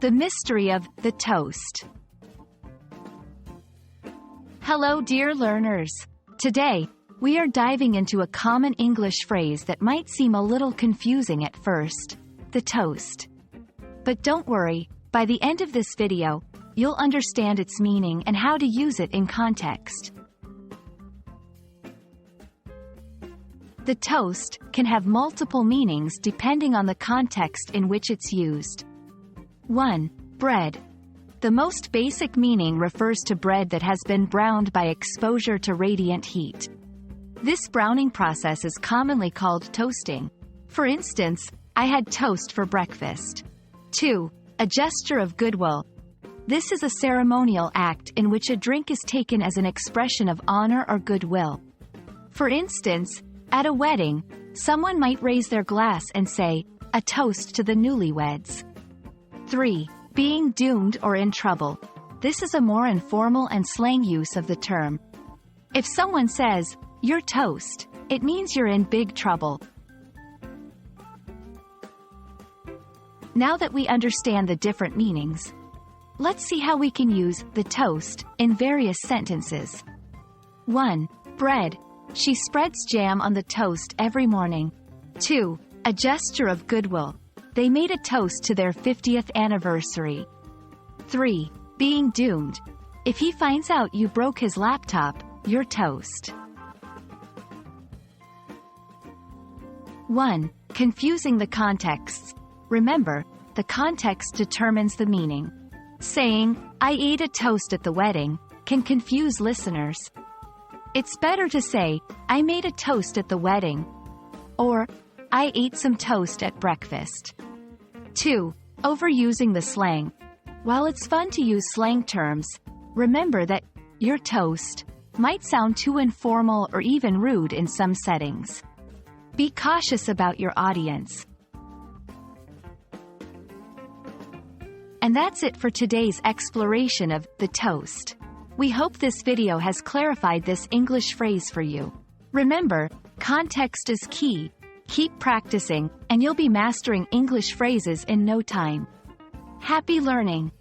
The mystery of the toast. Hello, dear learners. Today, we are diving into a common English phrase that might seem a little confusing at first: the toast. But don't worry, by the end of this video, you'll understand its meaning and how to use it in context. The toast can have multiple meanings depending on the context in which it's used. 1. Bread. The most basic meaning refers to bread that has been browned by exposure to radiant heat. This browning process is commonly called toasting. For instance, I had toast for breakfast. 2. A gesture of goodwill. This is a ceremonial act in which a drink is taken as an expression of honor or goodwill. For instance, at a wedding, someone might raise their glass and say, "A toast to the newlyweds." 3. Being doomed or in trouble. This is a more informal and slang use of the term. If someone says, "You're toast," it means you're in big trouble. Now that we understand the different meanings, let's see how we can use the toast in various sentences. 1. Bread. She spreads jam on the toast every morning. 2. A gesture of goodwill. They made a toast to their 50th anniversary. 3. Being doomed. If he finds out you broke his laptop, you're toast. 1. Confusing the contexts. Remember, the context determines the meaning. Saying, "I ate a toast at the wedding," can confuse listeners. It's better to say, "I made a toast at the wedding," or "I ate some toast at breakfast." 2. Overusing the slang. While it's fun to use slang terms, remember that "you're toast" might sound too informal or even rude in some settings. Be cautious about your audience. And that's it for today's exploration of the toast. We hope this video has clarified this English phrase for you. Remember, context is key. Keep practicing, and you'll be mastering English phrases in no time. Happy learning!